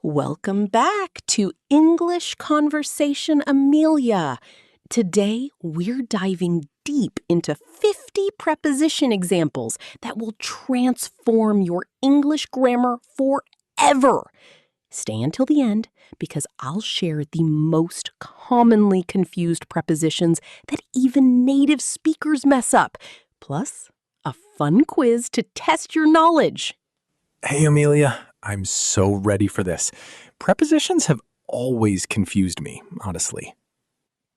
Welcome back to English Conversation Amelia. Today, we're diving deep into 50 preposition examples that will transform your English grammar forever. Stay until the end because I'll share the most commonly confused prepositions that even native speakers mess up, plus a fun quiz to test your knowledge. Hey, Amelia, I'm so ready for this. Prepositions have always confused me, honestly.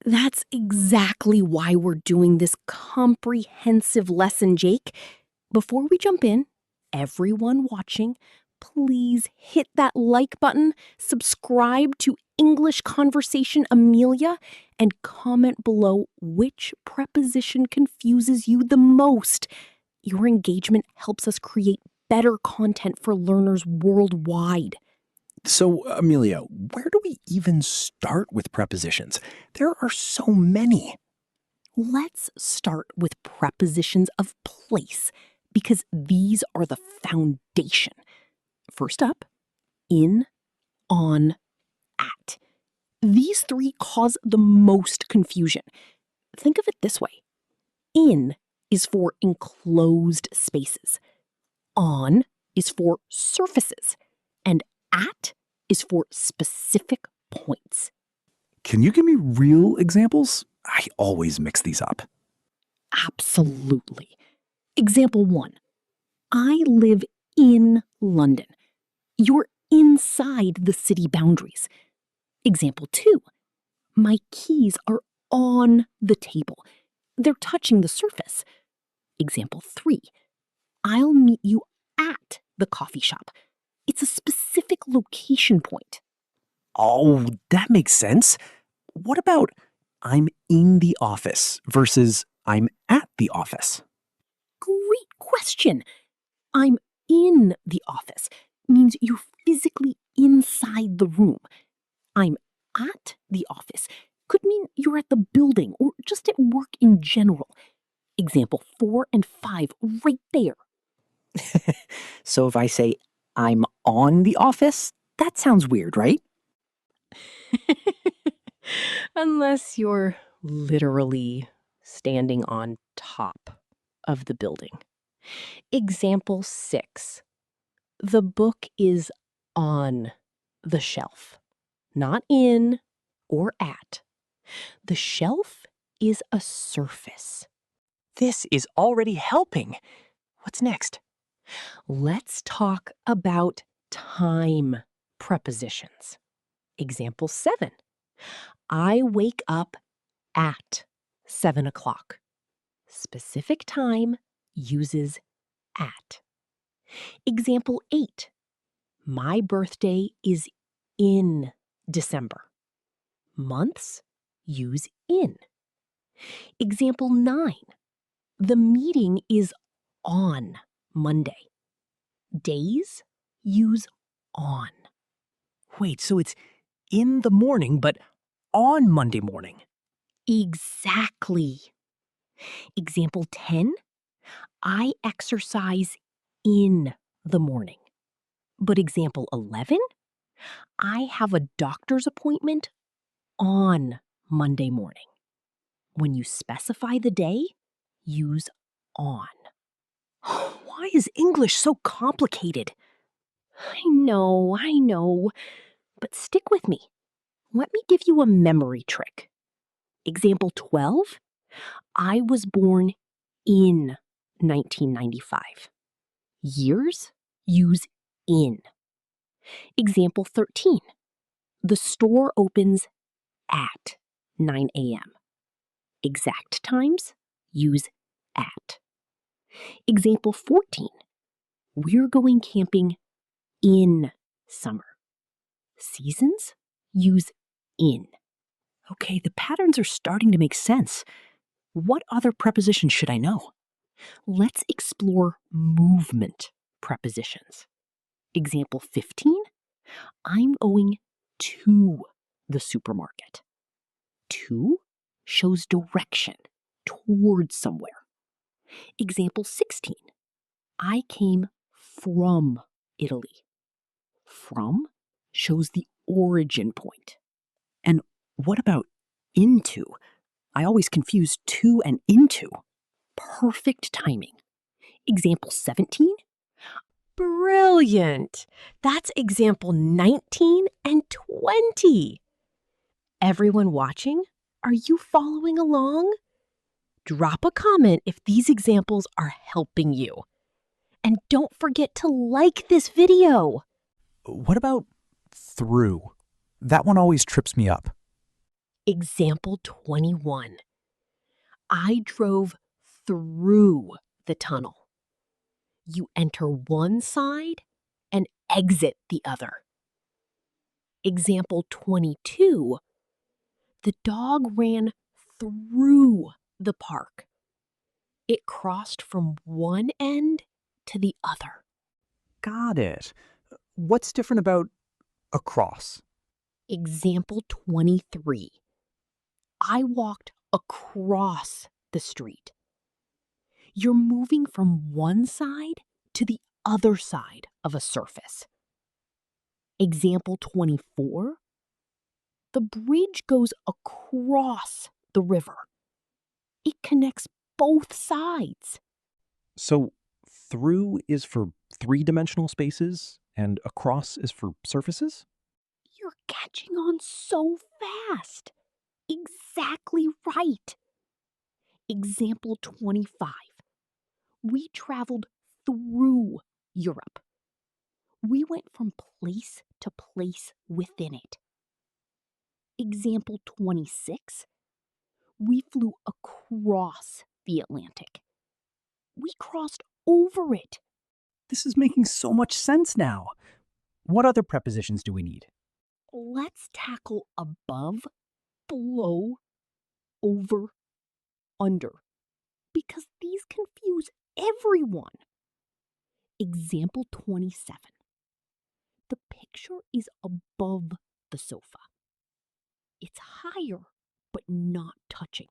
That's exactly why we're doing this comprehensive lesson, Jake. Before we jump in, everyone watching, please hit that like button, subscribe to English Conversation Amelia, and comment below which preposition confuses you the most. Your engagement helps us create better content for learners worldwide. So, Amelia, where do we even start with prepositions? There are so many. Let's start with prepositions of place because these are the foundation. First up, in, on, at. These three cause the most confusion. Think of it this way. In is for enclosed spaces. On is for surfaces. And at is for specific points. Can you give me real examples? I always mix these up. Absolutely. Example 1. I live in London. You're inside the city boundaries. Example 2. My keys are on the table. They're touching the surface. Example 3. I'll meet you at the coffee shop. It's a specific location point. Oh, that makes sense. What about I'm in the office versus I'm at the office? Great question. I'm in the office means you're physically inside the room. I'm at the office could mean you're at the building or just at work in general. Example 4 and 5 right there. So if I say I'm on the office, that sounds weird, right? Unless you're literally standing on top of the building. Example 6. The book is on the shelf, not in or at. The shelf is a surface. This is already helping. What's next? Let's talk about time prepositions. Example 7. I wake up at 7 o'clock. Specific time uses at. Example 8. My birthday is in December. Months use in. Example 9. The meeting is on Monday. Days use on. Wait, so it's in the morning, but on Monday morning. Exactly. Example 10. I exercise in the morning. But example 11. I have a doctor's appointment on Monday morning. When you specify the day, use on. Why is English so complicated? I know. But stick with me. Let me give you a memory trick. Example 12. I was born in 1995. Years use in. Example 13. The store opens at 9 a.m. Exact times use at. Example 14. We're going camping in summer. Seasons use in. Okay, the patterns are starting to make sense. What other prepositions should I know? Let's explore movement prepositions. Example 15. I'm going to the supermarket. To shows direction towards somewhere. Example 16. I came from Italy. From shows the origin point. And what about into? I always confuse to and into. Perfect timing. Example 17. Brilliant! That's example 19 and 20. Everyone watching, are you following along? Drop a comment if these examples are helping you. And don't forget to like this video. What about through? That one always trips me up. Example 21. I drove through the tunnel. You enter one side and exit the other. Example 22. The dog ran through the park. It crossed from one end to the other. Got it. What's different about across? Example 23. I walked across the street. You're moving from one side to the other side of a surface. Example 24. The bridge goes across the river. It connects both sides. So through is for three-dimensional spaces and across is for surfaces? You're catching on so fast. Exactly right. Example 25. We traveled through Europe. We went from place to place within it. Example 26. We flew across the Atlantic. We crossed over it. This is making so much sense now. What other prepositions do we need? Let's tackle above, below, over, under, because these confuse everyone. Example 27. The picture is above the sofa. It's higher, but not touching.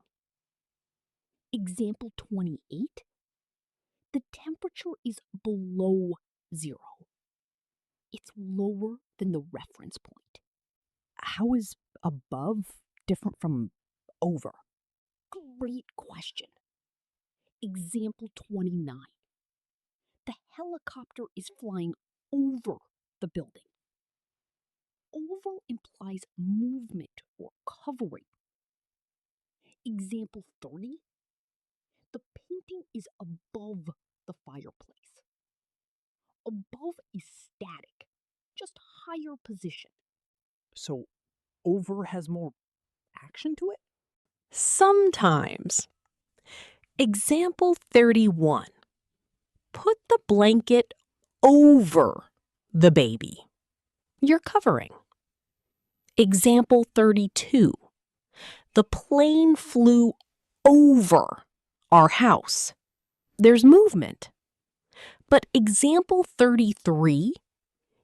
Example 28. The temperature is below 0. It's lower than the reference point. How is above different from over? Great question. Example 29. The helicopter is flying over the building. Over implies movement or covering. Example 30. The painting is above the fireplace. Above is static, just higher position. So over has more action to it? Sometimes. Example 31. Put the blanket over the baby. You're covering. Example 32. The plane flew over our house. There's movement. But example 33,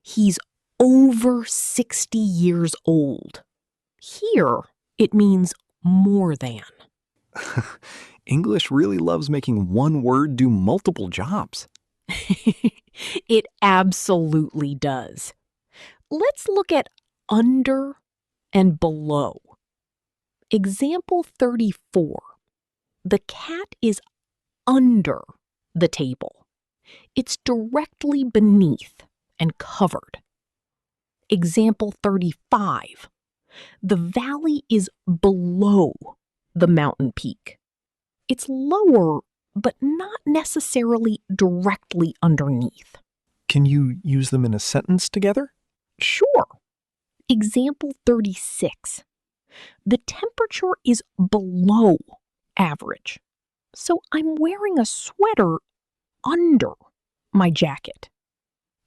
he's over 60 years old. Here, it means more than. English really loves making one word do multiple jobs. It absolutely does. Let's look at under and below. Example 34. The cat is under the table. It's directly beneath and covered. Example 35. The valley is below the mountain peak. It's lower, but not necessarily directly underneath. Can you use them in a sentence together? Sure. Example 36. The temperature is below average, so I'm wearing a sweater under my jacket.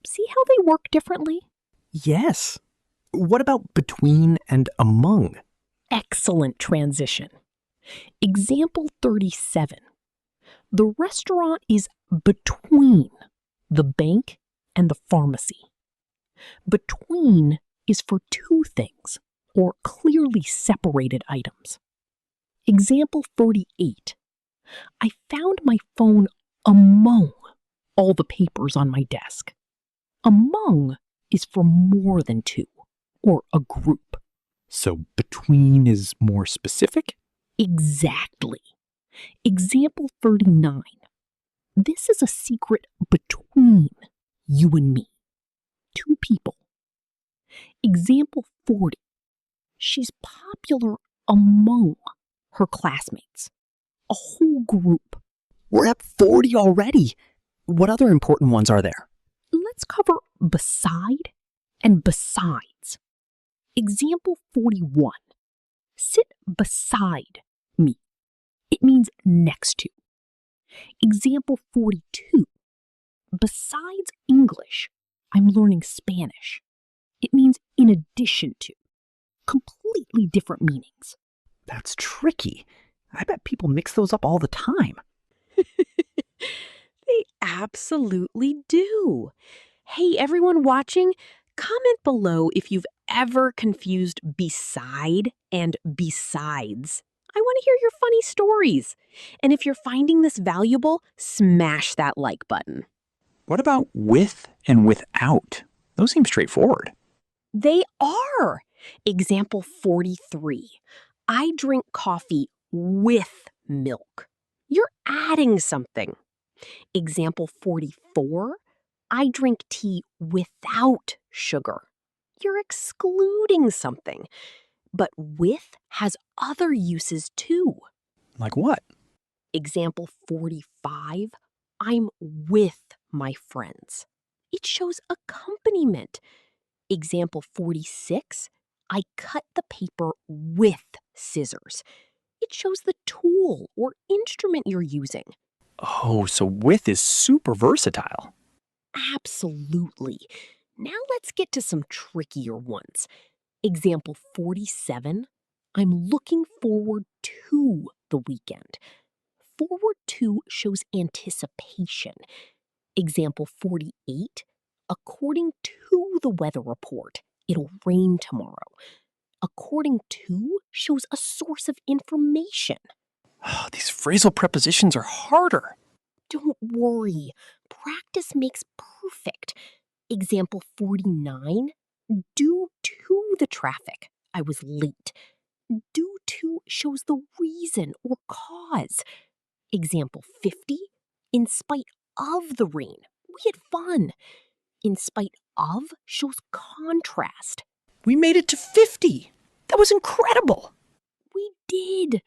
See how they work differently? Yes. What about between and among? Excellent transition. Example 37. The restaurant is between the bank and the pharmacy. Between is for two things or clearly separated items. Example 48. I found my phone among all the papers on my desk. Among is for more than two. or a group. So between is more specific? Exactly. Example 39. This is a secret between you and me. Two people. Example 40. She's popular among her classmates. A whole group. We're at 40 already. What other important ones are there? Let's cover beside and besides. Example 41. Sit beside me. It means next to. Example 42. Besides English, I'm learning Spanish. It means in addition to. Completely different meanings. That's tricky. I bet people mix those up all the time. They absolutely do. Hey, everyone watching, comment below if you've ever confused beside and besides. I want to hear your funny stories. And if you're finding this valuable, smash that like button. What about with and without? Those seem straightforward. They are. Example 43. I drink coffee with milk. You're adding something. Example 44. I drink tea without sugar. You're excluding something. But with has other uses too. Like what? Example 45. I'm with my friends. It shows accompaniment. Example 46. I cut the paper with scissors. It shows the tool or instrument you're using. Oh, so with is super versatile. Absolutely. Now let's get to some trickier ones. Example 47. I'm looking forward to the weekend. Forward to shows anticipation. Example 48. According to the weather report, it'll rain tomorrow. According to shows a source of information. Oh, these phrasal prepositions are harder. Don't worry. Practice makes perfect. Example 49. Due to the traffic, I was late. Due to shows the reason or cause. Example 50. In spite of the rain, we had fun. In spite of shows contrast. We made it to 50. That was incredible. We did.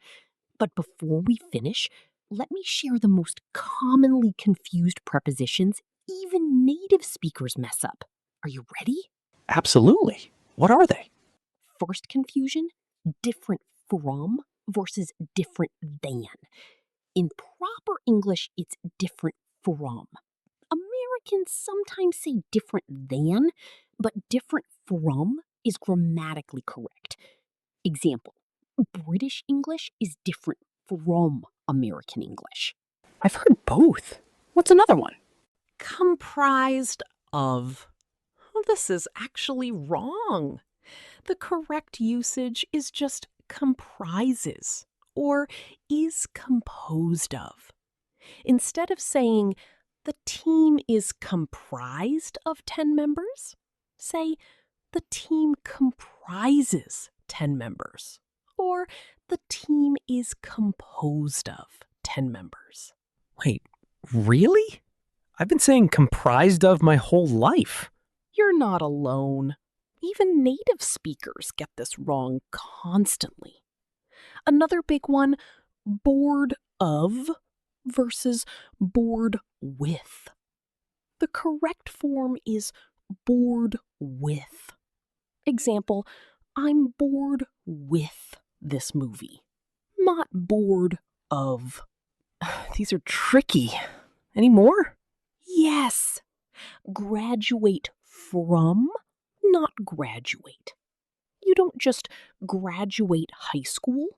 But before we finish, let me share the most commonly confused prepositions even native speakers mess up. Are you ready? Absolutely. What are they? First confusion, different from versus different than. In proper English, it's different from. Americans sometimes say different than, but different from is grammatically correct. Example, British English is different from American English. I've heard both. What's another one? Comprised of. Well, this is actually wrong. The correct usage is just comprises or is composed of. Instead of saying the team is comprised of 10 members, say the team comprises 10 members or the team is composed of 10 members. Wait, really? I've been saying comprised of my whole life. You're not alone. Even native speakers get this wrong constantly. Another big one, bored of versus bored with. The correct form is bored with. Example, I'm bored with this movie, not bored of. These are tricky. Any more? Yes. Graduate from, not graduate. You don't just graduate high school,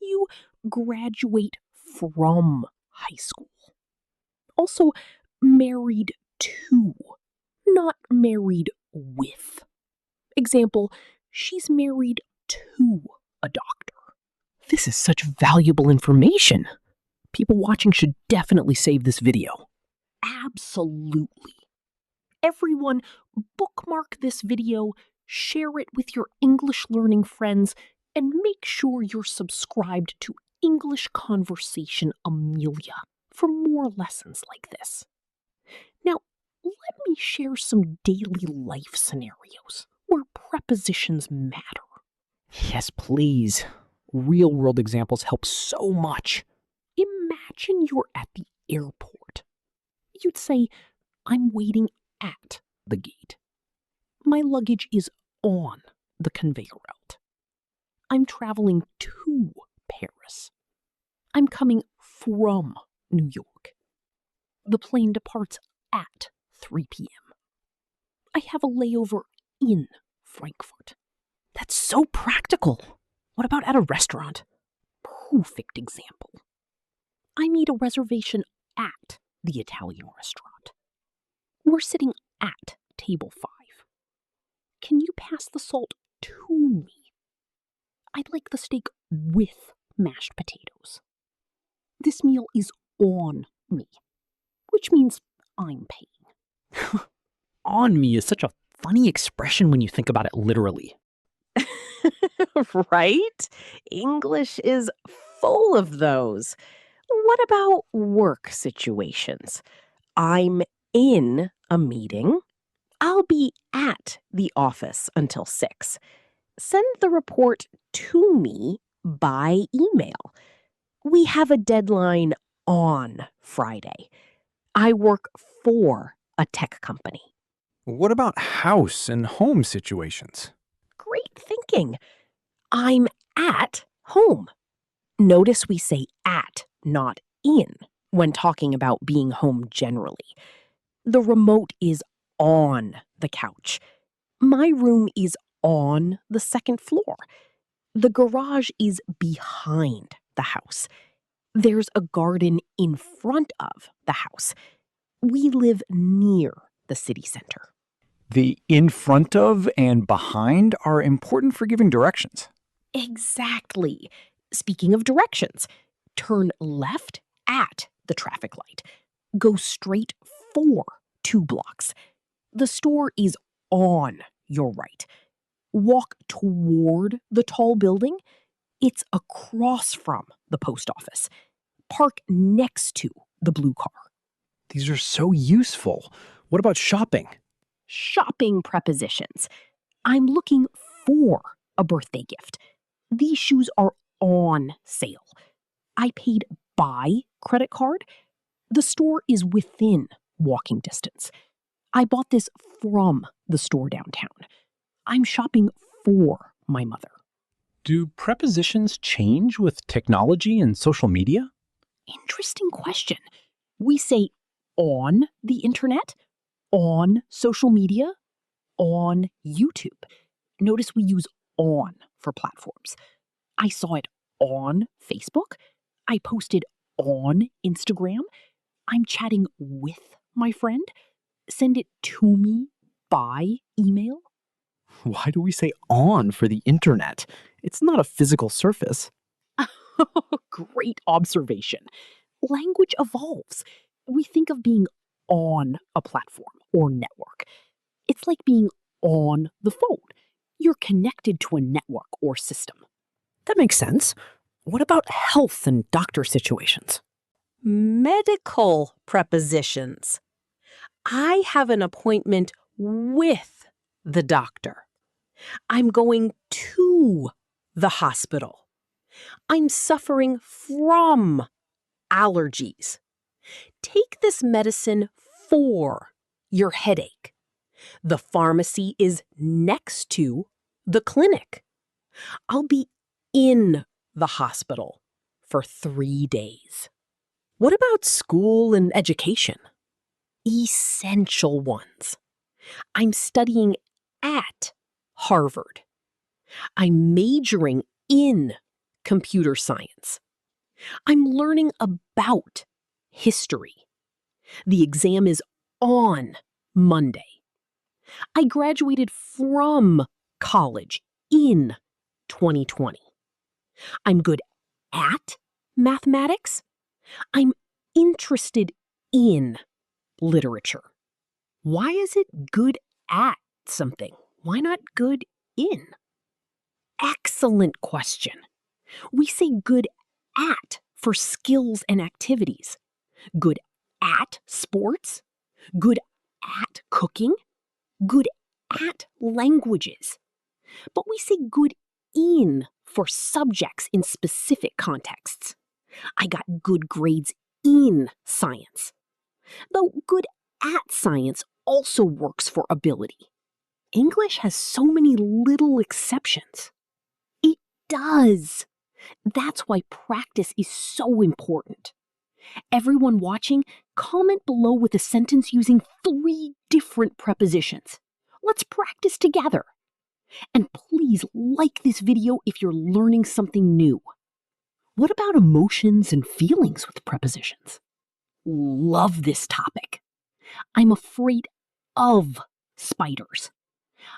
you graduate from high school. Also, married to, not married with. Example, she's married to a doctor. This is such valuable information. People watching should definitely save this video. Absolutely. Everyone, bookmark this video, share it with your English learning friends, and make sure you're subscribed to English Conversation Amelia for more lessons like this. Now, let me share some daily life scenarios where prepositions matter. Yes, please. Real-world examples help so much. Imagine you're at the airport. You'd say, I'm waiting at the gate. My luggage is on the conveyor belt. I'm traveling to Paris. I'm coming from New York. The plane departs at 3 p.m. I have a layover in Frankfurt. That's so practical. What about at a restaurant? Perfect example. I made a reservation at the Italian restaurant. We're sitting at table 5. Can you pass the salt to me? I'd like the steak with mashed potatoes. This meal is on me, which means I'm paying. On me is such a funny expression when you think about it literally. Right? English is full of those. What about work situations? I'm in a meeting. I'll be at the office until 6. Send the report to me by email. We have a deadline on Friday. I work for a tech company. What about house and home situations? Great thinking. I'm at home. Notice we say at, not in, when talking about being home generally. The remote is on the couch. My room is on the second floor. The garage is behind the house. There's a garden in front of the house. We live near the city center. The in front of and behind are important for giving directions. Exactly. Speaking of directions, turn left at the traffic light. Go straight for 2 blocks. The store is on your right. Walk toward the tall building. It's across from the post office. Park next to the blue car. These are so useful. What about shopping? Shopping prepositions. I'm looking for a birthday gift. These shoes are on sale. I paid by credit card. The store is within walking distance. I bought this from the store downtown. I'm shopping for my mother. Do prepositions change with technology and social media? Interesting question. We say on the internet, on social media, on YouTube. Notice we use on for platforms. I saw it on Facebook. I posted on Instagram. I'm chatting with my friend. Send it to me by email. Why do we say on for the internet? It's not a physical surface. Great observation. Language evolves. We think of being on a platform or network. It's like being on the phone. You're connected to a network or system. That makes sense. What about health and doctor situations? Medical prepositions. I have an appointment with the doctor. I'm going to the hospital. I'm suffering from allergies. Take this medicine for your headache. The pharmacy is next to the clinic. I'll be in the hospital for 3 days. What about school and education? Essential ones. I'm studying at Harvard. I'm majoring in computer science. I'm learning about history. The exam is on Monday. I graduated from college in 2020. I'm good at mathematics. I'm interested in literature. Why is it good at something Why not good in? Excellent question. We say good at for skills and activities. Good at sports, good at cooking, good at languages. But we say good in for subjects in specific contexts. I got good grades in science. Though good at science also works for ability. English has so many little exceptions. It does. That's why practice is so important. Everyone watching, comment below with a sentence using 3 different prepositions. Let's practice together. And please like this video if you're learning something new. What about emotions and feelings with prepositions? Love this topic. I'm afraid of spiders.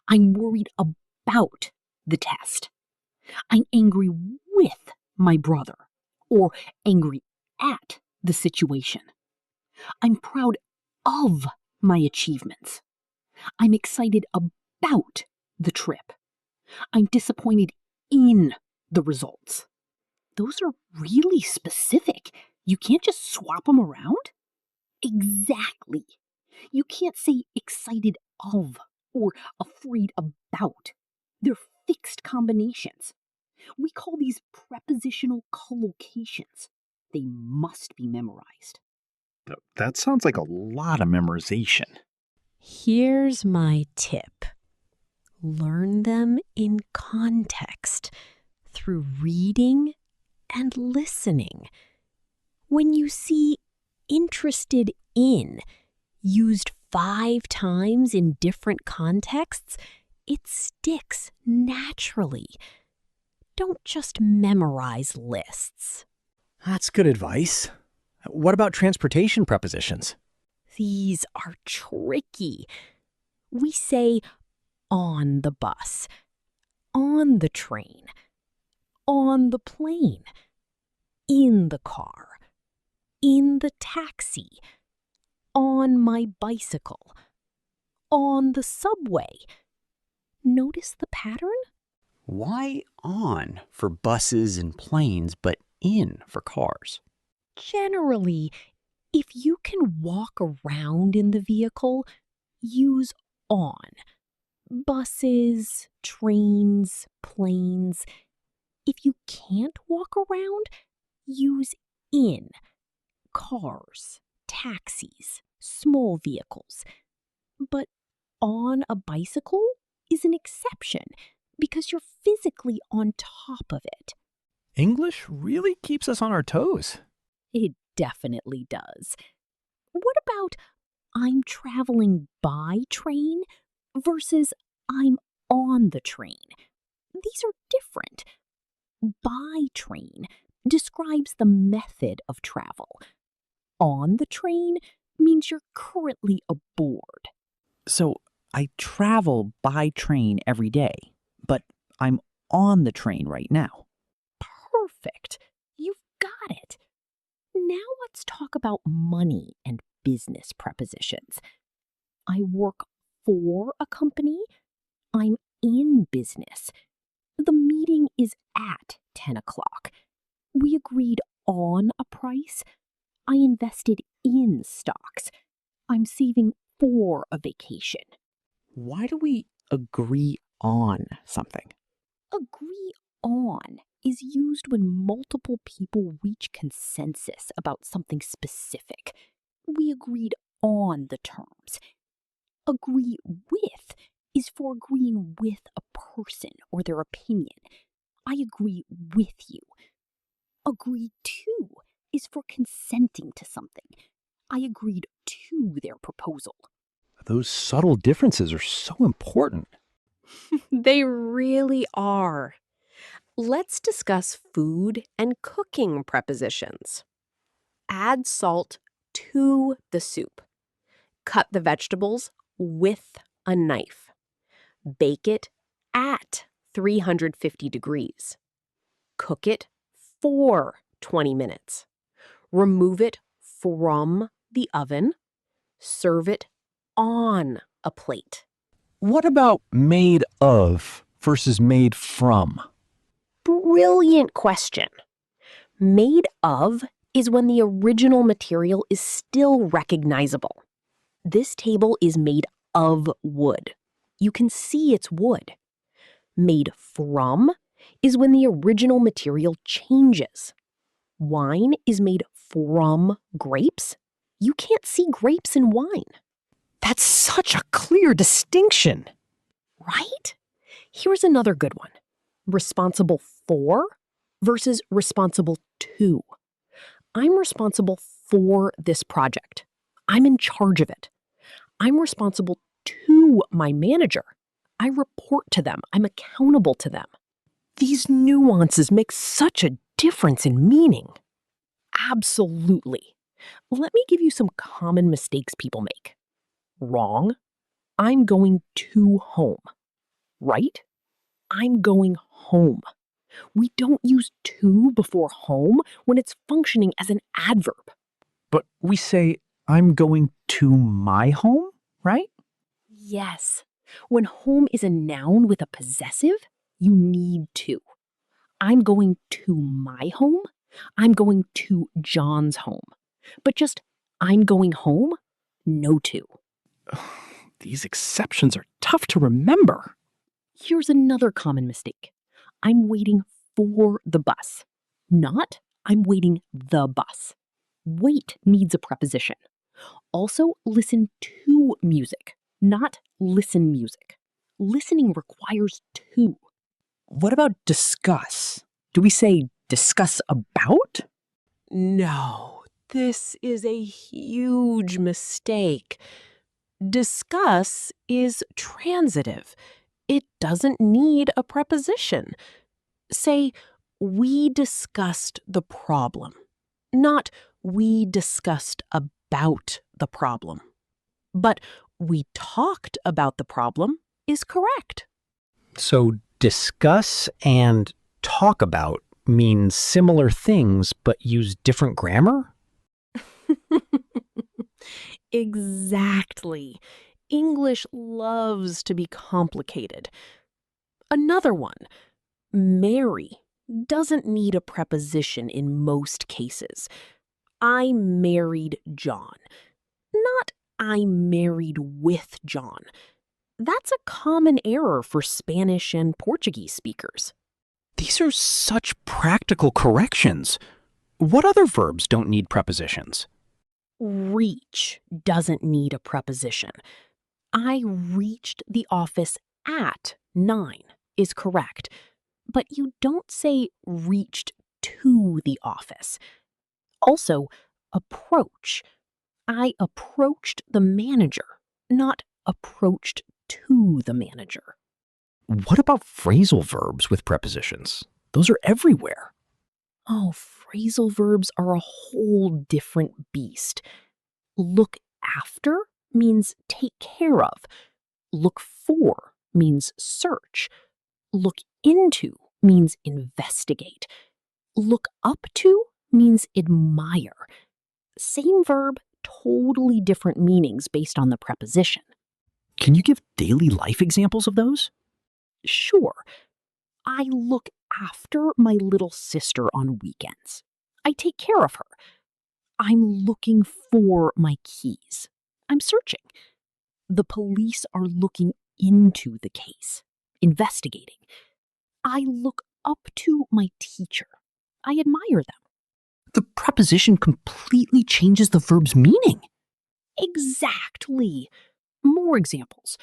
I'm worried about the test. I'm angry with my brother, or angry at the situation. I'm proud of my achievements. I'm excited about the trip. I'm disappointed in the results. Those are really specific. You can't just swap them around. Exactly. You can't say excited of or afraid about. They're fixed combinations. We call these prepositional collocations. They must be memorized. That sounds like a lot of memorization. Here's my tip. Learn them in context through reading and listening. When you see interested in used 5 times in different contexts, it sticks naturally. Don't just memorize lists. That's good advice. What about transportation prepositions? These are tricky. We say on the bus, on the train, on the plane, in the car, in the taxi, on my bicycle, on the subway. Notice the pattern? Why on for buses and planes, but in for cars? Generally, if you can walk around in the vehicle, use on. Buses, trains, planes. If you can't walk around, use in. Cars, taxis, small vehicles. But on a bicycle is an exception because you're physically on top of it. English really keeps us on our toes. It definitely does. What about I'm traveling by train versus I'm on the train? These are different. By train describes the method of travel. On the train means you're currently aboard. So I travel by train every day, but I'm on the train right now. Perfect. You've got it. Now let's talk about money and business prepositions. I work for a company. I'm in business. The meeting is at 10 o'clock. We agreed on a price. I invested in stocks. I'm saving for a vacation. Why do we agree on something? Agree on is used when multiple people reach consensus about something specific. We agreed on the terms. Agree with is for agreeing with a person or their opinion. I agree with you. Agree to is for consenting to something. I agreed to their proposal. Those subtle differences are so important. They really are. Let's discuss food and cooking prepositions. Add salt to the soup. Cut the vegetables with a knife. Bake it at 350 degrees. Cook it for 20 minutes. Remove it from the oven. Serve it on a plate. What about made of versus made from? Brilliant question. Made of is when the original material is still recognizable. This table is made of wood. You can see it's wood. Made from is when the original material changes. Wine is made from grapes. You can't see grapes in wine. That's such a clear distinction. Right? Here's another good one. Responsible for versus responsible to. I'm responsible for this project. I'm in charge of it. I'm responsible to my manager. I report to them. I'm accountable to them. These nuances make such a difference in meaning. Absolutely. Let me give you some common mistakes people make. Wrong. I'm going to home. Right? I'm going home. We don't use to before home when it's functioning as an adverb. But we say, I'm going to my home, right? Yes. When home is a noun with a possessive, you need to. I'm going to my home. I'm going to John's home. But just I'm going home, no to. These exceptions are tough to remember. Here's another common mistake. I'm waiting for the bus, not I'm waiting the bus. Wait needs a preposition. Also, listen to music, not listen music. Listening requires to. What about discuss? Do we say discuss about? No, this is a huge mistake. Discuss is transitive. It doesn't need a preposition. Say, we discussed the problem, not we discussed about the problem. But we talked about the problem is correct. So discuss and talk about mean similar things but use different grammar? Exactly. English loves to be complicated. Another one, marry, doesn't need a preposition in most cases. I married John, not I married with John. That's a common error for Spanish and Portuguese speakers. These are such practical corrections. What other verbs don't need prepositions? Reach doesn't need a preposition. I reached the office at 9 is correct, but you don't say reached to the office. Also, approach. I approached the manager, not approached to the manager. What about phrasal verbs with prepositions? Those are everywhere. Oh, phrasal verbs are a whole different beast. Look after means take care of. Look for means search. Look into means investigate. Look up to means admire. Same verb, totally different meanings based on the preposition. Can you give daily life examples of those? Sure. I look after my little sister on weekends. I take care of her. I'm looking for my keys. I'm searching. The police are looking into the case, investigating. I look up to my teacher. I admire them. The preposition completely changes the verb's meaning. Exactly. More examples.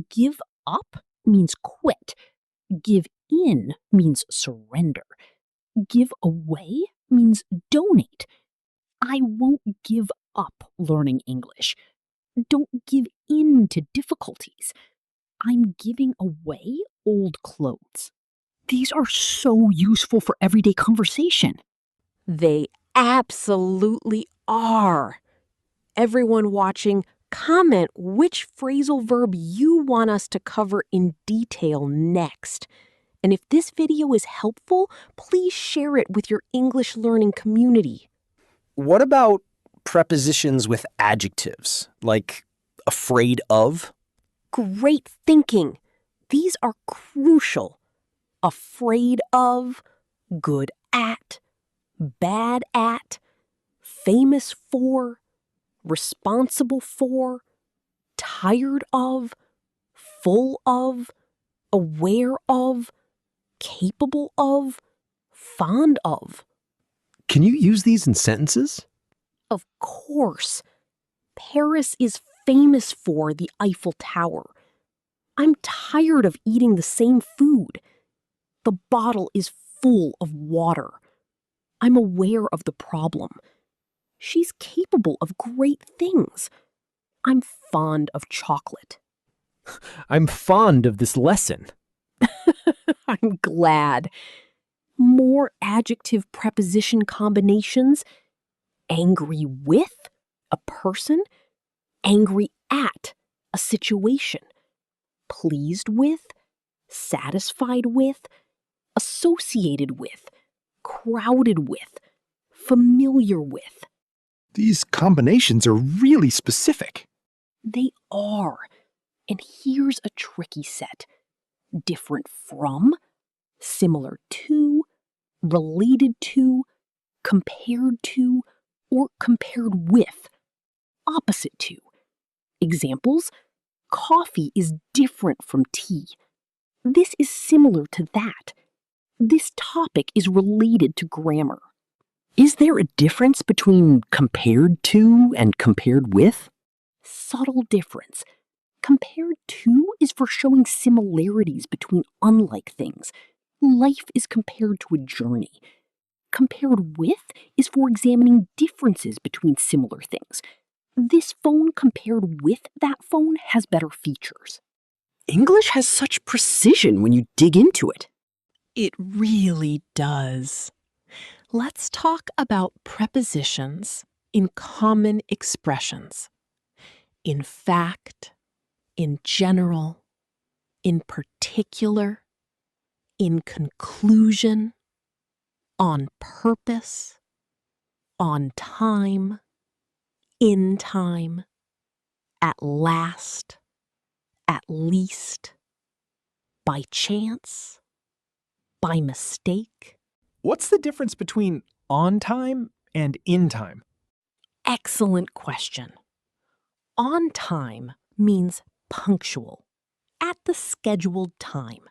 Give up means quit. Give in means surrender. Give away means donate. I won't give up learning English. Don't give in to difficulties. I'm giving away old clothes. These are so useful for everyday conversation. They absolutely are. Everyone watching, comment which phrasal verb you want us to cover in detail next. And if this video is helpful, please share it with your English learning community. What about prepositions with adjectives, like afraid of? Great thinking. These are crucial. Afraid of, good at, bad at, famous for, responsible for, tired of, full of, aware of, capable of, fond of. Can you use these in sentences? Of course. Paris is famous for the Eiffel Tower. I'm tired of eating the same food. The bottle is full of water. I'm aware of the problem. She's capable of great things. I'm fond of chocolate. I'm fond of this lesson. I'm glad. More adjective preposition combinations. Angry with a person. Angry at a situation. Pleased with, satisfied with, associated with, crowded with, familiar with. These combinations are really specific. They are. And here's a tricky set. Different from, similar to, related to, compared to, or compared with, opposite to. Examples: coffee is different from tea. This is similar to that. This topic is related to grammar. Is there a difference between compared to and compared with? Subtle difference. Compared to is for showing similarities between unlike things. Life is compared to a journey. Compared with is for examining differences between similar things. This phone compared with that phone has better features. English has such precision when you dig into it. It really does. Let's talk about prepositions in common expressions. In fact, in general, in particular, in conclusion, on purpose, on time, in time, at last, at least, by chance, by mistake. What's the difference between on time and in time? Excellent question. On time means punctual, at the scheduled time.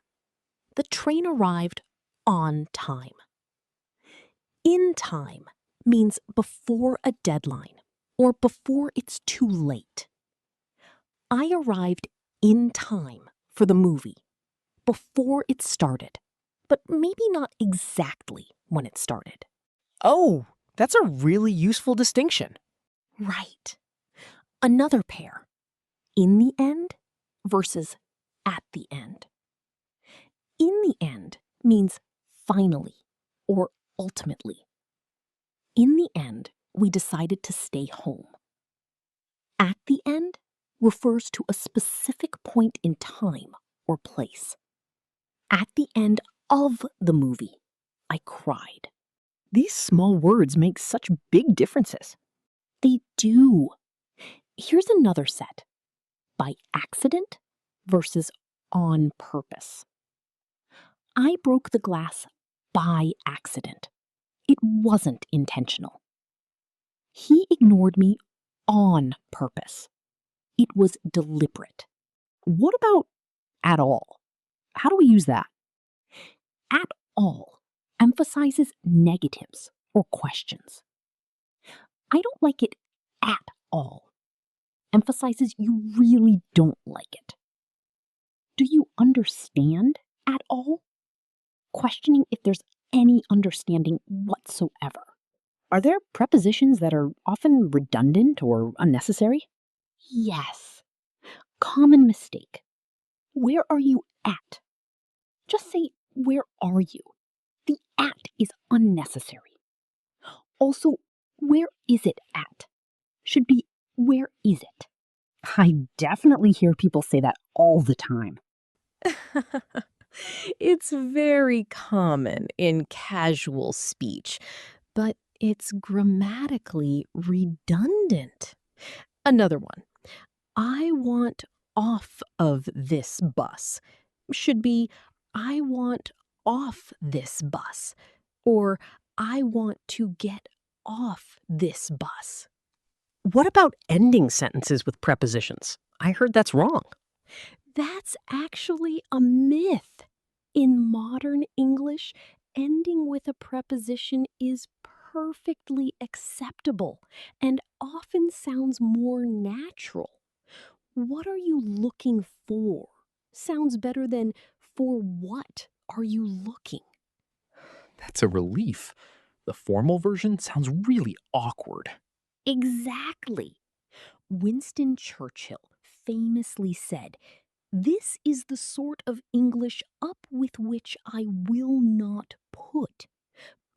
The train arrived on time. In time means before a deadline or before it's too late. I arrived in time for the movie, before it started, but maybe not exactly when it started. Oh, that's a really useful distinction. Right. Another pair. In the end versus at the end. In the end means finally or ultimately. In the end, we decided to stay home. At the end refers to a specific point in time or place. At the end of the movie, I cried. These small words make such big differences. They do. Here's another set. By accident versus on purpose. I broke the glass by accident. It wasn't intentional. He ignored me on purpose. It was deliberate. What about at all? How do we use that? At all emphasizes negatives or questions. I don't like it at all. Emphasizes you really don't like it. Do you understand at all? Questioning if there's any understanding whatsoever. Are there prepositions that are often redundant or unnecessary? Yes. Common mistake. Where are you at? Just say, where are you? The at is unnecessary. Also, where is it at? Should be, where is it? I definitely hear people say that all the time. It's very common in casual speech, but it's grammatically redundant. Another one. I want off of this bus should be I want off this bus, or I want to get off this bus. What about ending sentences with prepositions? I heard that's wrong. That's actually a myth. In modern English, ending with a preposition is perfectly acceptable and often sounds more natural. What are you looking for? Sounds better than for what are you looking? That's a relief. The formal version sounds really awkward. Exactly. Winston Churchill famously said, "This is the sort of English up with which I will not put,"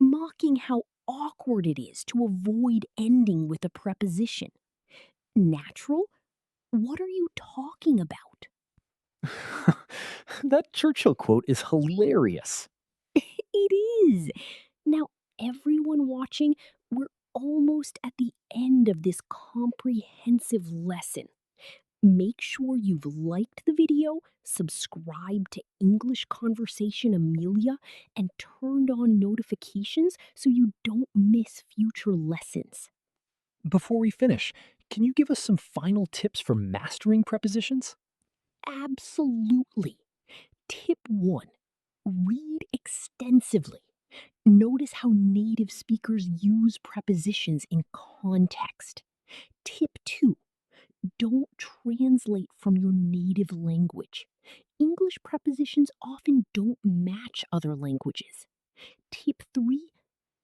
mocking how awkward it is to avoid ending with a preposition. Natural? What are you talking about? That Churchill quote is hilarious. It is. Now, everyone watching, we're almost at the end of this comprehensive lesson. Make sure you've liked the video, subscribed to English Conversation Amelia, and turned on notifications so you don't miss future lessons. Before we finish, can you give us some final tips for mastering prepositions? Absolutely. Tip 1. Read extensively. Notice how native speakers use prepositions in context. Tip 2. Don't translate from your native language. English prepositions often don't match other languages. Tip 3.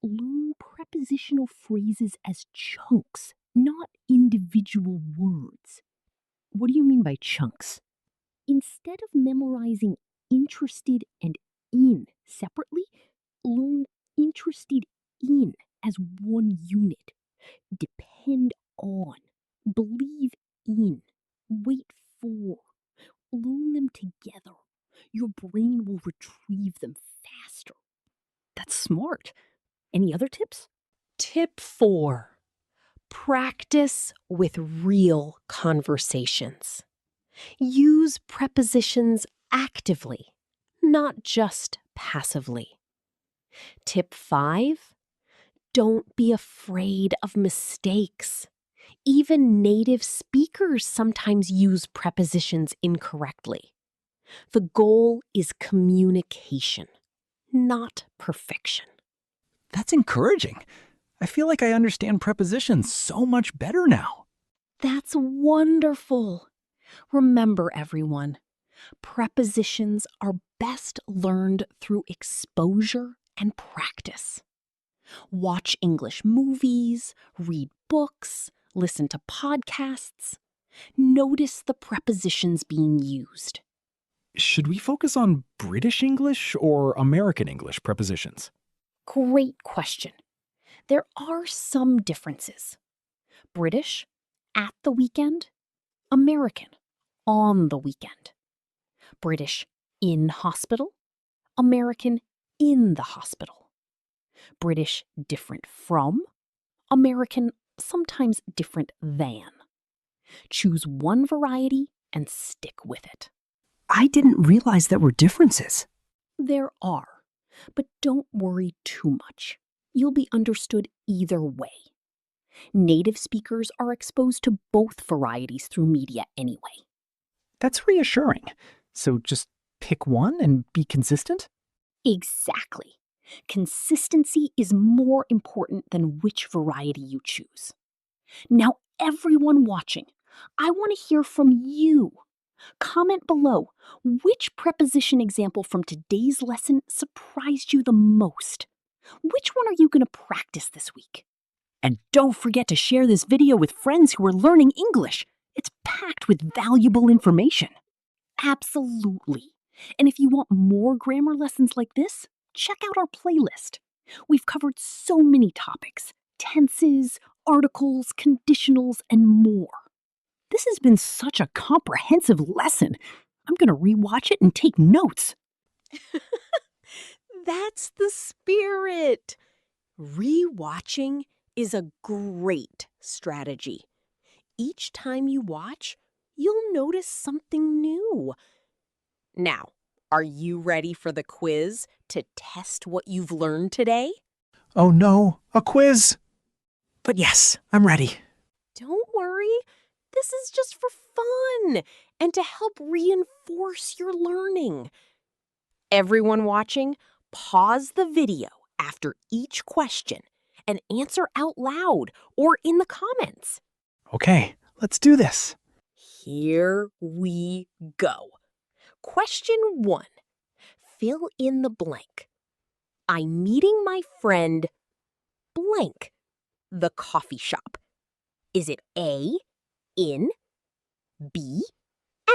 Learn prepositional phrases as chunks, not individual words. What do you mean by chunks? Instead of memorizing interested and in separately, learn interested in as one unit. Depend on, believe in, wait for. Learn them together. Your brain will retrieve them faster. That's smart. Any other tips? Tip 4. Practice with real conversations. Use prepositions actively, not just passively. Tip 5. Don't be afraid of mistakes. Even native speakers sometimes use prepositions incorrectly. The goal is communication, not perfection. That's encouraging. I feel like I understand prepositions so much better now. That's wonderful. Remember, everyone, prepositions are best learned through exposure and practice. Watch English movies, read books, listen to podcasts. Notice the prepositions being used. Should we focus on British English or American English prepositions? Great question. There are some differences. British, at the weekend. American, on the weekend. British, in hospital. American, in the hospital. British, different from. American, sometimes different than. Choose one variety and stick with it. I didn't realize there were differences. There are, but don't worry too much. You'll be understood either way. Native speakers are exposed to both varieties through media anyway. That's reassuring. So just pick one and be consistent? Exactly. Consistency is more important than which variety you choose. Now, everyone watching, I want to hear from you. Comment below which preposition example from today's lesson surprised you the most. Which one are you going to practice this week? And don't forget to share this video with friends who are learning English. It's packed with valuable information. Absolutely. And if you want more grammar lessons like this, check out our playlist. We've covered so many topics: tenses, articles, conditionals, and more. This has been such a comprehensive lesson. I'm going to rewatch it and take notes. That's the spirit. Rewatching is a great strategy. Each time you watch, you'll notice something new. Now, are you ready for the quiz to test what you've learned today? Oh no, a quiz! But yes, I'm ready. Don't worry, this is just for fun and to help reinforce your learning. Everyone watching, pause the video after each question and answer out loud or in the comments. Okay, let's do this. Here we go. Question 1. Fill in the blank. I'm meeting my friend blank, the coffee shop. Is it A, in, B,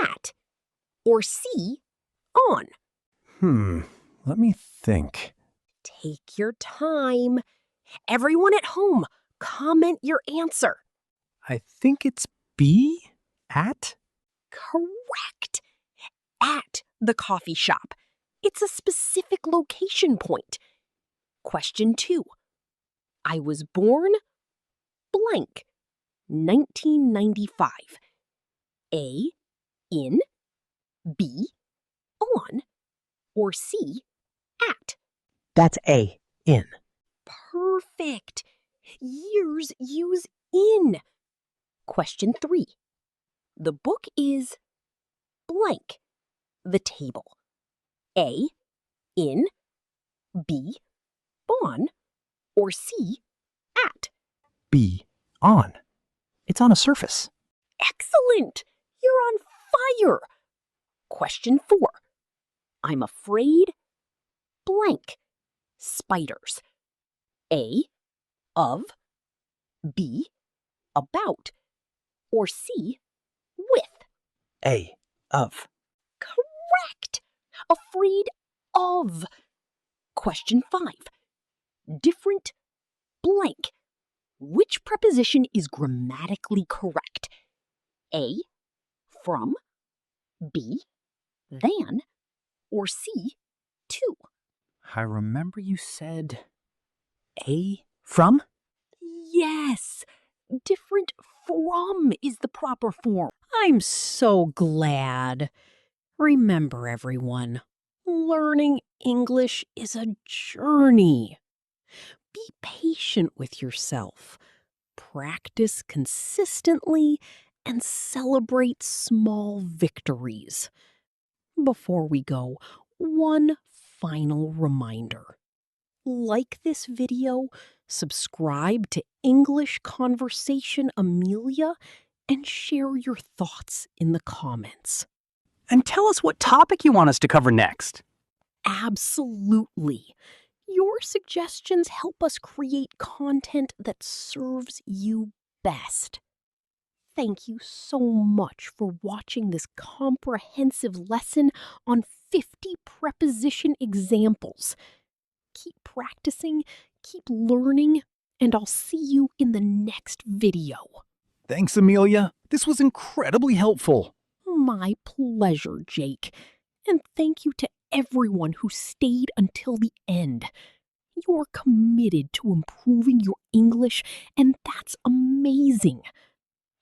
at, or C, on? Let me think. Take your time. Everyone at home, comment your answer. I think it's B, at? Correct. At the coffee shop. It's a specific location point. Question 2. I was born blank, 1995. A, in, B, on, or C, at? That's A, in. Perfect. Years use in. Question 3. The book is blank, the table. A, in, B, on, or C, at? B, on. It's on a surface. Excellent! You're on fire! Question 4. I'm afraid blank, spiders. A, of, B, about, or C, with? A, of. Correct! Afraid of. Question 5. Different blank. Which preposition is grammatically correct? A, from, B, than, or C, to? I remember you said A, from? Yes! Different from is the proper form. I'm so glad. Remember, everyone, learning English is a journey. Be patient with yourself. Practice consistently and celebrate small victories. Before we go, one final reminder. Like this video, subscribe to English Conversation Amelia, and share your thoughts in the comments. And tell us what topic you want us to cover next. Absolutely. Your suggestions help us create content that serves you best. Thank you so much for watching this comprehensive lesson on 50 preposition examples. Keep practicing, keep learning, and I'll see you in the next video. Thanks, Amelia. This was incredibly helpful. My pleasure, Jake. And thank you to everyone who stayed until the end. You're committed to improving your English, and that's amazing.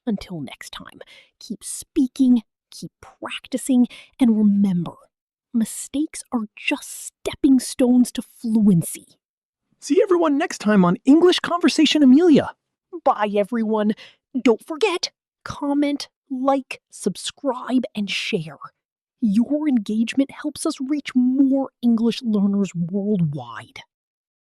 Until next time, keep speaking, keep practicing, and remember, mistakes are just stepping stones to fluency. See everyone next time on English Conversation Amelia. Bye, everyone. Don't forget, comment, like, subscribe, and share. Your engagement helps us reach more English learners worldwide.